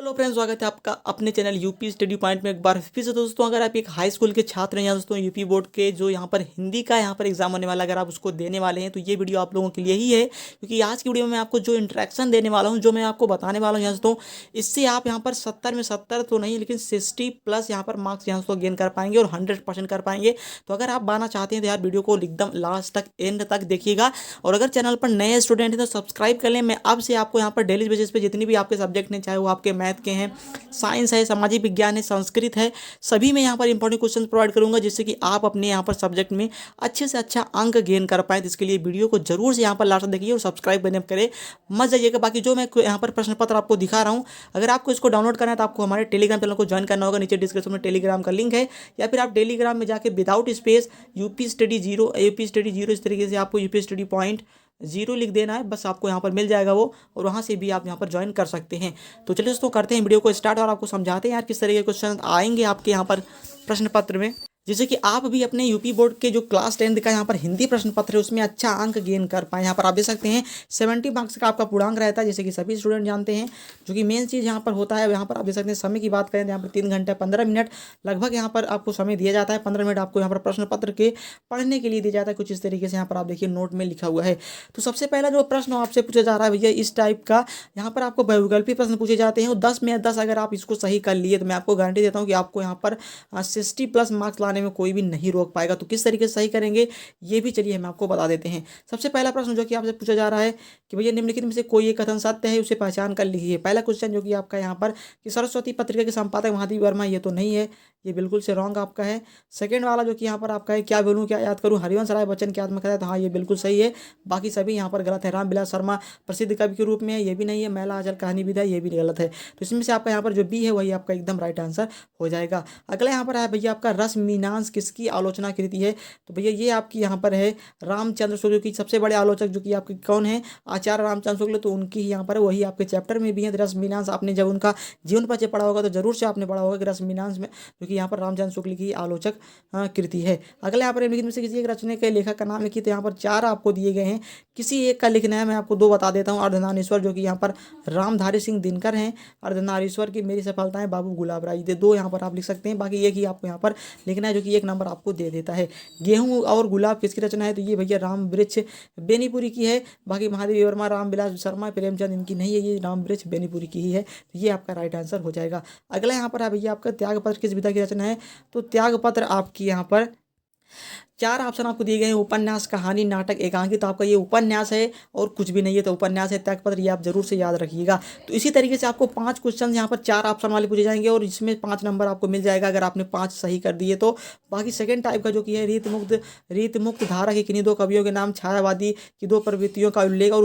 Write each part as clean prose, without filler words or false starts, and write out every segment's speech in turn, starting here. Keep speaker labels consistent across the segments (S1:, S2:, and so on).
S1: Hello friends, स्वागत है आपका अपने चैनल यूपी स्टडी पॉइंट में एक बार फिर से। दोस्तों, अगर आप एक हाई स्कूल के छात्र हैं या दोस्तों यूपी बोर्ड के जो यहाँ पर हिंदी का यहाँ पर एग्जाम होने वाला, अगर आप उसको देने वाले हैं तो ये वीडियो आप लोगों के लिए ही है, क्योंकि आज की वीडियो में मैं आपको जो इंट्रैक्शन देने वाला हूँ, जो मैं आपको बताने वाला हूँ दोस्तों, इससे आप यहाँ पर 70 में 70 तो नहीं लेकिन 60+ यहाँ पर मार्क्स यहाँ दोस्तों गेन कर पाएंगे और 100% कर पाएंगे। तो अगर आप पाना चाहते हैं तो यार वीडियो को एकदम लास्ट तक एंड तक देखिएगा। और अगर चैनल पर नए स्टूडेंट हैं तो सब्सक्राइब कर लें। मैं अब से आपको यहाँ पर डेली बेसिस पे जितनी भी आपके सब्जेक्ट हैं, चाहे वो आपके मैथ के हैं, साइंस है, सामाजिक विज्ञान है, संस्कृत है, सभी में यहाँ पर इंपॉर्टेंट क्वेश्चन प्रोवाइड करूंगा, जिससे कि आप अपने यहाँ पर सब्जेक्ट में अच्छे से अच्छा अंक गेन कर पाए। तो इसके लिए वीडियो को जरूर से यहाँ पर लास्ट तक देखिए और सब्सक्राइब करने करें, मत जाइएगा। बाकी जो मैं यहाँ पर प्रश्न पत्र आपको दिखा रहा हूँ, अगर आपको इसको डाउनलोड करना है तो आपको हमारे टेलीग्राम चैनल को ज्वाइन करना होगा। नीचे डिस्क्रिप्शन में टेलीग्राम का लिंक है, या फिर आप टेलीग्राम में जाके without space UP study zero इस तरीके से आपको यूपी स्टडी पॉइंट जीरो लिख देना है, बस आपको यहाँ पर मिल जाएगा वो, और वहाँ से भी आप यहाँ पर ज्वाइन कर सकते हैं। तो चलिए दोस्तों, करते हैं वीडियो को स्टार्ट और आपको समझाते हैं यार किस तरह के क्वेश्चन आएंगे आपके यहाँ पर प्रश्न पत्र में, जिससे कि आप भी अपने यूपी बोर्ड के जो क्लास 10 का यहाँ पर हिंदी प्रश्न पत्र है उसमें अच्छा अंक गेन कर पाए। यहाँ पर आप देख सकते हैं 70 मार्क्स का आपका पूर्णांक रहता है, जैसे कि सभी स्टूडेंट जानते हैं। जो कि मेन चीज़ यहाँ पर होता है, यहाँ पर आप देख सकते हैं समय की बात करें तो यहाँ पर 3 घंटे 15 मिनट लगभग यहाँ पर आपको समय दिया जाता है। 15 मिनट आपको यहाँ पर प्रश्न पत्र के पढ़ने के लिए दिया जाता है। कुछ इस तरीके से यहाँ पर आप देखिए नोट में लिखा हुआ है। तो सबसे पहला जो प्रश्न आपसे पूछा जा रहा है भैया इस टाइप का, यहाँ पर आपको बहुविकल्पी प्रश्न पूछे जाते हैं और 10 में 10 अगर आप इसको सही कर लिए तो मैं आपको गारंटी देता हूँ कि आपको यहाँ पर 60+ मार्क्स लाने में कोई भी नहीं रोक पाएगा। तो किस तरीके से सही करेंगे ये भी चलिए हम आपको बता देते हैं। सबसे पहला प्रश्न जो कि आपसे पूछा जा रहा है कि भैया निम्नलिखित में से कोई एक कथन सत्य है, उसे पहचान कर लिखिए। पहला क्वेश्चन जो कि आपका यहाँ पर कि सरस्वती पत्रिका के संपादक महादेवी वर्मा, ये तो नहीं है, ये बिल्कुल से रॉन्ग आपका है। सेकंड वाला जो कि यहाँ पर आपका है क्या बोलूँ क्या याद करूँ, हरिवंश राय बच्चन की आत्मकथा है, तो हाँ ये बिल्कुल सही है। बाकी सभी यहाँ पर गलत है। रामविलास शर्मा प्रसिद्ध कवि के रूप में है, ये भी नहीं है। मैला आंचल कहानी विधा, ये भी गलत है। तो इसमें से आपका यहाँ पर जो बी है वही आपका एकदम राइट आंसर हो जाएगा। अगला यहाँ पर है भैया आपका रस मीनांस किसकी आलोचना कृति है, तो भैया ये आपकी यहाँ पर है रामचंद्र शुक्ल की। सबसे बड़े आलोचक जो कि आपके कौन है, आचार्य रामचंद्र शुक्ल, तो उनकी ही यहाँ पर वही आपके चैप्टर में भी है। रस मीनांस आपने जब उनका जीवन परिचय पढ़ा होगा तो जरूर से आपने पढ़ा होगा कि रस मीनांस में जो कि यहाँ पर रामचंद्र शुक्ल की आलोचक कृति है। अगले यहाँ पर निम्नलिखित में से किसी एक रचना के लेखक का नाम लिखिए, तो यहाँ पर 4 आपको दिए गए हैं, किसी एक का लिखना है। मैं आपको 2 बता देता हूँ। अर्धनारीश्वर जो कि यहाँ पर रामधारी सिंह दिनकर हैं, अर्धनारीश्वर की मेरी सफलताएं बाबू गुलाब राय, ये 2 यहाँ पर आप लिख सकते हैं। बाकी एक ही आपको यहाँ पर लिखना है जो कि 1 नंबर आपको दे देता है। गेहूं और गुलाब किसकी रचना है, तो ये भैया राम वृक्ष बेनीपुरी की है। बाकी महादेवी वर्मा, रामविलास शर्मा, प्रेमचंद इनकी नहीं है, ये राम वृक्ष बेनीपुरी की ही है। तो ये आपका राइट आंसर हो जाएगा। अगला यहाँ पर है भैया आपका त्यागपत्र किस विधा की रचना है, तो त्यागपत्र आपकी यहाँ पर 4 ऑप्शन आपको दिए गए हैं, उपन्यास, कहानी, नाटक, एकांकी। तो आपका ये उपन्यास है और कुछ भी नहीं है, तो उपन्यास है। त्यागपत्र ये आप जरूर से याद रखिएगा। तो इसी तरीके से आपको 5 क्वेश्चन यहाँ पर 4 ऑप्शन वाले पूछे जाएंगे और इसमें 5 नंबर आपको मिल जाएगा अगर आपने 5 सही कर दिए तो। बाकी सेकंड टाइप का जो कि है रीत मुक्त धारा के किन्हीं 2 कवियों के नाम, छायावादी की 2 प्रवृत्तियों का उल्लेख और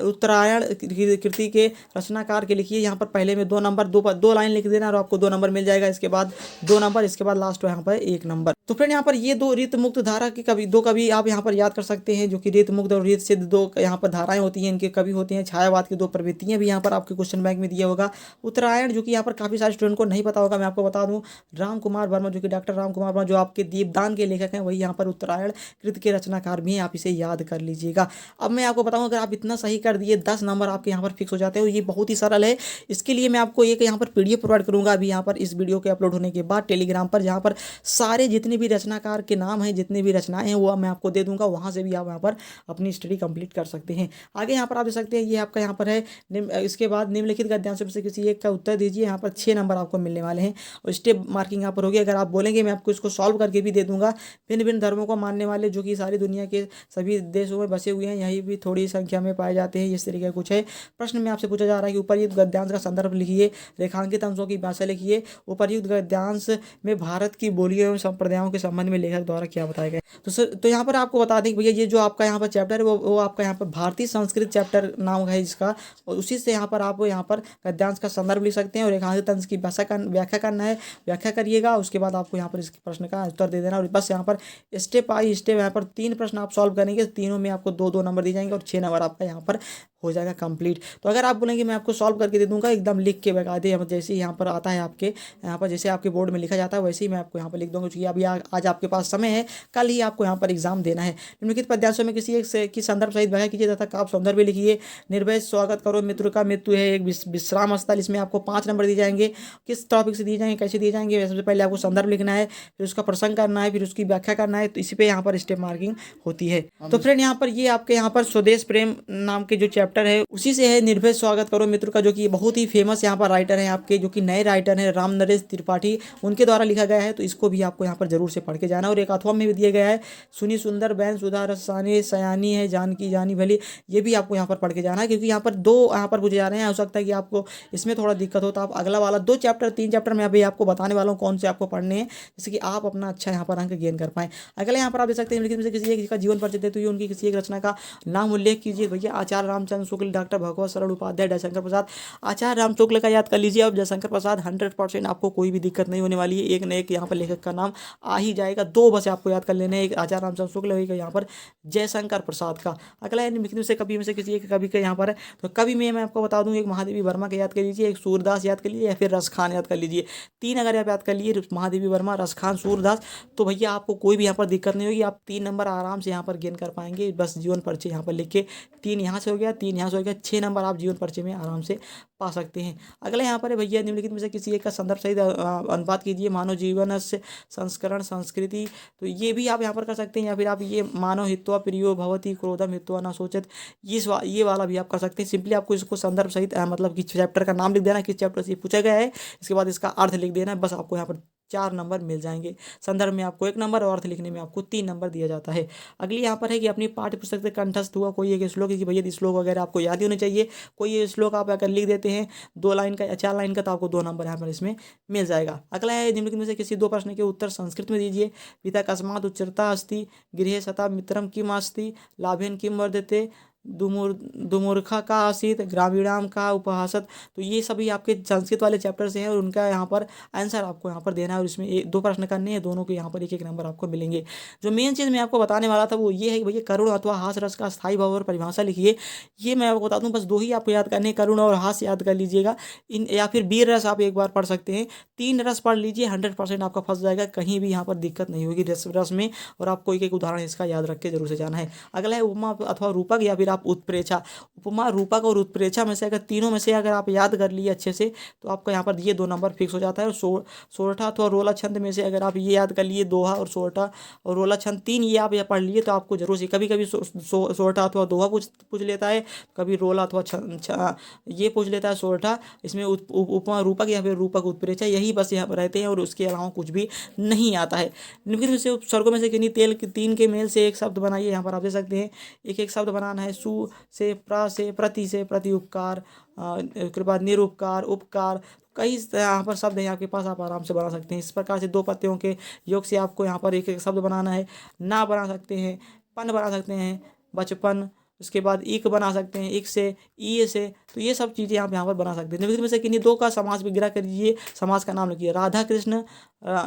S1: उत्तरायण कृति के रचनाकार के लिखिए। यहाँ पर पहले में 2 नंबर, 2 लाइन लिख देना और आपको 2 नंबर मिल जाएगा। इसके बाद 2 नंबर, इसके बाद लास्ट यहाँ पर 1 नंबर। तो फ्रेंड यहाँ पर ये 2 रीत मुक्त धारा के कवि 2 कवि आप यहाँ पर याद कर सकते हैं, जो कि रीत मुक्त और रीत सिद्ध 2 यहाँ पर धाराएं होती हैं, इनके कवि होते हैं। छायावाद की 2 प्रवृत्तियां भी यहाँ पर आपके क्वेश्चन बैंक में दिया होगा। उत्तरायण जो कि यहाँ पर काफी सारे स्टूडेंट को नहीं पता होगा, मैं आपको बता दूं, राम कुमार वर्मा जो कि डॉक्टर राम कुमार वर्मा जो आपके दीपदान के लेखक हैं, वही यहाँ पर उत्तरायण कृत के रचनाकार भी हैं। आप इसे याद कर लीजिएगा। अब मैं आपको बताऊँ, अगर आप इतना सही कर दिए 10 नंबर आपके यहाँ पर फिक्स हो जाते हैं। ये बहुत ही सरल है। इसके लिए मैं आपको एक यहाँ पर PDF प्रोवाइड करूंगा अभी यहाँ पर इस वीडियो के अपलोड होने के बाद टेलीग्राम पर, जहाँ पर सारे जितने भी रचनाकार के नाम हैं, जितने भी रचनाएं हैं, वो मैं आपको दे दूंगा। वहां से भी आप यहाँ पर अपनी स्टडी कंप्लीट कर सकते हैं। आगे यहाँ पर आप देख सकते हैं, ये आपका यहाँ पर है इसके बाद निम्नलिखित गद्यांशों में से किसी एक का उत्तर दीजिए। यहाँ पर 6 नंबर आपको मिलने वाले हैं और स्टेप मार्किंग यहाँ पर होगी। अगर आप बोलेंगे मैं आपको इसको सॉल्व करके भी दे दूंगा। भिन्न भिन्न धर्मों को मानने वाले जो कि सारी दुनिया के सभी देशों में बसे हुए हैं, यही भी थोड़ी संख्या में पाए जाते हैं। इस तरीके का कुछ है। प्रश्न में आपसे पूछा जा रहा है कि उपर्युक्त गद्यांश का संदर्भ लिखिए, रेखांकित अंशों की भाषा लिखिए। उपर्युक्त गद्यांश में भारत की बोलियों एवं संप्रदायों के संबंध में लेखक द्वारा क्या बताया गया। तो सर, तो यहाँ पर आपको बता दें कि भैया ये जो आपका यहाँ पर चैप्टर है वो आपका यहाँ पर भारतीय संस्कृत चैप्टर नाम है इसका, और उसी से यहाँ पर आप यहाँ पर गद्यांश का संदर्भ लिख सकते हैं और रेखांकित अंश की भाषा का व्याख्या करना है, व्याख्या करिएगा। उसके बाद आपको यहाँ पर इस प्रश्न का उत्तर दे देना और बस यहाँ पर स्टेप बाई स्टेप यहाँ पर 3 प्रश्न आप सॉल्व करेंगे। तीनों में आपको 2-2 नंबर दिए जाएंगे और 6 नंबर आपका यहाँ पर हो जाएगा कंप्लीट। तो अगर आप बोलेंगे मैं आपको सॉल्व करके दे दूंगा, एकदम लिख के बता दे, जैसे ही यहाँ पर आता है आपके यहाँ पर, जैसे आपके बोर्ड में लिखा जाता है वैसे ही मैं आपको यहाँ पर लिख दूंगा, क्योंकि अभी आज आपके पास समय है, कल ही आपको यहाँ पर एग्जाम देना है। निम्नलिखित पद्यांशों में किसी एक की संदर्भ सहित व्याख्या कीजिए तथा काव्य सौंदर्य लिखिए। निर्भय स्वागत करो मित्र का, मृत्यु है एक विश्राम स्थल, इसमें आपको 5 नंबर दिए जाएंगे। किस टॉपिक से दिए जाएंगे, कैसे दिए जाएंगे, सबसे पहले आपको संदर्भ लिखना है, फिर उसका प्रसंग करना है, फिर उसकी व्याख्या करना है, तो इसी पे यहाँ पर स्टेप मार्किंग होती है। तो फ्रेंड यहाँ पर ये आपके यहाँ पर स्वदेश प्रेम नाम के जो चैप्टर है उसी से है निर्भय स्वागत करो मित्र का, जो कि बहुत ही फेमस यहाँ पर राइटर है आपके, जो कि नए राइटर हैं राम नरेश त्रिपाठी, उनके द्वारा लिखा गया है। तो इसको भी आपको यहाँ पर जरूर से पढ़ के जाना। और एक अथवा में भी दिया गया है, सुनी सुंदर बैन सुधा रसानी सयानी है जानकी जानी भली, ये भी आपको यहाँ पर पढ़ के जाना है, क्योंकि यहाँ पर दो यहाँ पर पूछे जा रहे हैं। हो सकता है कि आपको इसमें थोड़ा दिक्कत हो, तो आप अगला वाला 2 चैप्टर 3 चैप्टर में अभी आपको बताने वाला हूँ कौन से आपको पढ़ने हैं, जिससे कि आप अपना अच्छा यहाँ पर अंक गेन कर पाएं। अगला यहाँ पर आप देख सकते हैं निम्नलिखित में से किसी एक का जीवन परिचय देते हुए उनकी किसी एक रचना का नाम उल्लेख कीजिए। भैया आचार्य रामचंद्र शुक्ल, डॉक्टर भगवत शरण उपाध्याय, जयशंकर प्रसाद। आचार्य राम शुक्ल का याद कर लीजिए, अब जयशंकर प्रसाद 100% आपको कोई भी दिक्कत नहीं होने वाली है। एक न एक यहाँ पर लेखक का नाम आ ही जाएगा। 2 बस आपको याद कर लेने हैं, एक आचार्य रामचंद्र शुक्ल, एक यहाँ पर जयशंकर प्रसाद का। अगला है निम्नलिखित में से कवि में से किसी एक कवि का यहाँ पर, तो कवि में मैं आपको बता दूं, एक महादेवी वर्मा के याद कर लीजिए, एक सूरदास याद कर लीजिए, या फिर रसखान याद कर लीजिए। 3 अगर आप याद कर लिए, महादेवी वर्मा, रसखान, सूरदास, तो भैया आपको कोई भी यहाँ पर दिक्कत नहीं होगी। आप 3 नंबर आराम से यहाँ पर गेन कर पाएंगे। बस जीवन परिचय यहाँ पर लिख के 3 यहाँ से हो गया, 3 यहाँ से हो गया, 6 नंबर आप जीवन परिचय में आराम से पा सकते हैं। अगला यहाँ पर है भैया निम्नलिखित में से किसी एक का संदर्भ सहित अनुपात कीजिए। मानव जीवन से संस्करण संस्कृति, तो ये भी आप यहाँ पर कर सकते हैं, या फिर आप ये मानव हित्वा प्रियो भवती क्रोधम हित्वा न सोचत, ये वाला भी आप कर सकते हैं। सिंपली आपको इसको संदर्भ सहित मतलब कि चैप्टर का नाम लिख देना, किस चैप्टर से पूछा गया है, इसके बाद इसका अर्थ लिख देना है। बस आपको यहाँ पर 4 नंबर मिल जाएंगे। संदर्भ में आपको 1 नंबर और अर्थ लिखने में आपको 3 नंबर दिया जाता है। अगली यहाँ पर है कि अपनी पाठ्य पुस्तक से कंठस्थ हुआ कोई एक श्लोक, कि भैया श्लोक वगैरह आपको याद ही होने चाहिए। कोई ये श्लोक आप अगर लिख देते हैं 2 लाइन का या 4 लाइन का, तो आपको 2 नंबर यहाँ पर इसमें मिल जाएगा। अगला है निम्नलिखित में से किसी 2 प्रश्न के उत्तर संस्कृत में दीजिए। पिता कस्मात् उच्चरता अस्ति, गृहे सता मित्रम किम अस्ति, लाभेन किम वर्धते, दुमूर्खा का आसीत, ग्रामीणाम का उपहासत। तो ये सभी आपके संस्कृत वाले चैप्टर से हैं, और उनका यहाँ पर आंसर आपको यहाँ पर देना है, और इसमें 2 प्रश्न करने हैं, दोनों के यहाँ पर 1-1 नंबर आपको मिलेंगे। जो मेन चीज़ मैं आपको बताने वाला था वो ये है कि भैया करुण अथवा हास रस का स्थायी भाव और परिभाषा लिखिए। ये मैं आपको बता दूँ, बस 2 ही आपको याद करने हैं, करुण और हास याद कर लीजिएगा। या फिर वीर रस आप एक बार पढ़ सकते हैं। 3 रस पढ़ लीजिए, 100% आपका फंस जाएगा, कहीं भी यहाँ पर दिक्कत नहीं होगी रस में। और आपको एक उदाहरण इसका याद रख के जरूर से जाना है। अगला है उपमा अथवा रूपक, या फिर आप उत्प्रेक्षा। उपमा, रूपक और उत्प्रेक्षा में से अगर तीनों में से अगर आप याद कर लिए अच्छे से, तो आपको यहाँ पर ये 2 नंबर फिक्स हो जाता है। और सोरठा अथवा रोला छंद में से अगर आप ये याद कर लिए, दोहा और सोरठा और रोला छंद 3 ये आप पढ़ लिए, तो आपको जरूर से कभी कभी सोरठा अथवा दोहा पूछ लेता है, कभी रोला अथवा ये पूछ लेता है सोरठा। इसमें उपमा रूपक या फिर रूपक उत्प्रेक्षा यही बस यहाँ पर रहते हैं, और उसके अलावा कुछ भी नहीं आता है। निम्नलिखित में से उपसर्गों में से किन्हीं 3 के मेल से एक शब्द बनाइए। यहाँ पर आप देख सकते हैं एक शब्द बनाना है। सु से, प्रा से, प्रति से, प्रति उपकार, उसके बाद निरुपकार, उपकार, कई यहाँ पर शब्द हैं आपके पास, आप आराम से बना सकते हैं। इस प्रकार से 2 पत्तियों के योग से आपको यहाँ पर एक शब्द बनाना है। ना बना सकते हैं, पन बना सकते हैं, बचपन, उसके बाद इक बना सकते हैं, इक से, ई से, तो ये सब चीज़ें आप यहाँ पर बना सकते हैं। निम्नलिखित में से किन्हीं 2 का समास विग्रह करिए। समास का नाम लिखिए। राधा कृष्ण,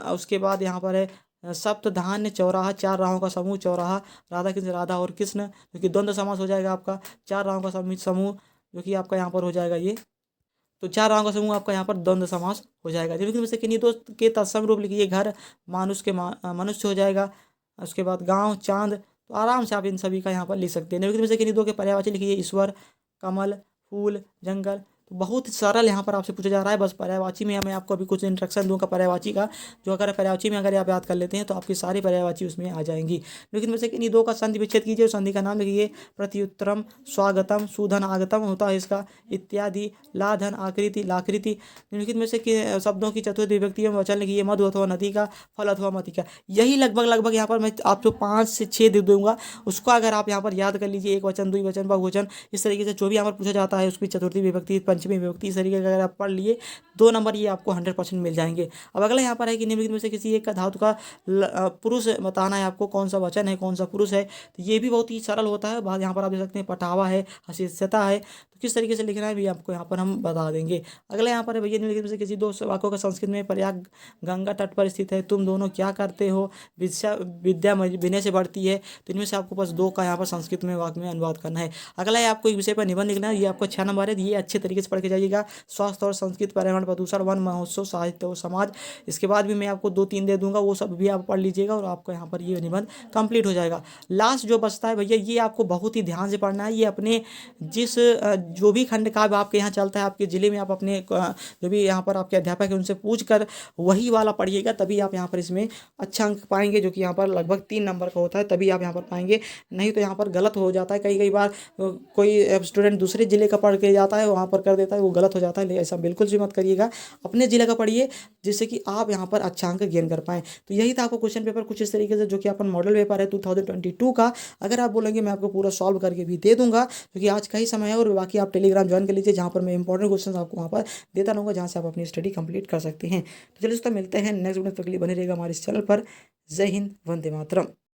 S1: उसके बाद यहाँ पर है सप्त धान्य चौराहा, 4 राहों का समूह चौराहा। राधा कृष्ण, राधा और कृष्ण, जो कि द्वंद्व समास हो जाएगा आपका। 4 राहों का समूह, जो कि आपका यहाँ पर हो जाएगा ये, तो 4 राहों का समूह आपका यहाँ पर द्वंद्व समास हो जाएगा। निम्नलिखित में से किन्हीं 2 के तत्सम रूप लिखिए। घर, मानुष के मनुष्य हो जाएगा। उसके बाद गाँव, चांद, तो आराम से आप इन सभी का यहाँ पर लिख सकते हैं। निम्नलिखित में से किन्हीं 2 के पर्यायवाची लिखिए। ईश्वर, कमल, फूल, जंगल। तो बहुत सरल यहाँ पर आपसे पूछा जा रहा है। बस पर्यायवाची में मैं आपको अभी कुछ इंस्ट्रक्शन दूंगा पर्यायवाची का, जो अगर पर्यायवाची में अगर आप याद कर लेते हैं तो आपकी सारी पर्यायवाची उसमें आ जाएंगी। लेकिन में से किन्हीं 2 का संधि विच्छेद कीजिए। संधि का नाम लिखिए। प्रत्युत्तरम, स्वागतम, सुधन आगतम होता है इसका, इत्यादि, लाधन, आकृति, लाकृति। निम्नलिखित में से शब्दों की चतुर्थ विभक्ति में वचन लिखिए। मधु अथवा नदी का, फल अथवा मति का। यही लगभग यहाँ पर मैं आपको 5 से 6 दे दूंगा। उसको अगर आप यहाँ पर याद कर लीजिए, एक वचन, द्विवचन, बहुवचन, इस तरीके से जो भी यहाँ पर पूछा जाता है उसकी चतुर्थी विभक्ति, पंचमी विभक्ति, इस तरीके का अगर आप पढ़ लिए 2 नंबर ये आपको 100% मिल जाएंगे। अब अगला यहाँ पर है कि निम्नलिखित में से किसी एक का धातु का पुरुष बताना है आपको, कौन सा वचन है, कौन सा पुरुष है। तो ये भी बहुत ही सरल होता है। बाद यहाँ पर आप देख सकते हैं पटावा है, हसीस्यता है, तो किस तरीके से लिखना है भी आपको यहाँ पर हम बता देंगे। अगला यहाँ पर है भैया निम्नलिखित में से किसी 2 वाक्यों का संस्कृत में, प्रयाग गंगा तट पर स्थित है, तुम दोनों क्या करते हो, विद्या विनय से बढ़ती है। तो इनमें से आपको बस 2 का यहाँ पर संस्कृत में वाक्य में अनुवाद करना है। अगला है आपको एक विषय पर निबंध लिखना है। ये आपको 6 नंबर है। ये अच्छे तरीके से इंग्लिश पढ़ के जाइएगा। स्वास्थ्य और संस्कृत, पर्यावरण, प्रदूषण, वन महोत्सव, साहित्य और समाज, इसके बाद भी मैं आपको 2-3 दे दूंगा, वो सब भी आप पढ़ लीजिएगा और आपको यहाँ पर ये निबंध कंप्लीट हो जाएगा। लास्ट जो बचता है भैया, ये आपको बहुत ही ध्यान से पढ़ना है। ये अपने जो भी खंड काव्य आपके यहाँ चलता है आपके ज़िले में, आप अपने जो भी यहाँ पर आपके अध्यापक है उनसे पूछ कर वही वाला पढ़िएगा, तभी आप यहाँ पर इसमें अच्छा अंक पाएंगे, जो कि यहाँ पर लगभग 3 नंबर का होता है, तभी आप यहाँ पर पाएंगे। नहीं तो यहाँ पर गलत हो जाता है, कई कई बार कोई स्टूडेंट दूसरे ज़िले का पढ़ के जाता है, वहाँ पर कर देता है, वो गलत हो जाता है। लेकिन ऐसा बिल्कुल भी मत करिएगा, अपने ज़िले का पढ़िए, जिससे कि आप यहाँ पर अच्छा अंक गेन कर पाएँ। तो यही था आपको क्वेश्चन पेपर कुछ इस तरीके से, जो कि अपन मॉडल पेपर है 2022 का। अगर आप बोलेंगे मैं आपको पूरा सॉल्व करके भी दे दूंगा, क्योंकि आज का ही समय है। और बाकी आप टेलीग्राम ज्वाइन कर लीजिए, जहाँ पर मैं इंपॉर्टेंट क्वेश्चन आपको वहाँ पर देता रहूँगा, जहाँ से आप अपनी स्टडी कंप्लीट कर सकते हैं। तो चलिए दोस्तों, मिलते हैं नेक्स्ट वीडियो तक के लिए बने रहेगा हमारे इस चैनल पर। जय हिंद, वंदे मातरम।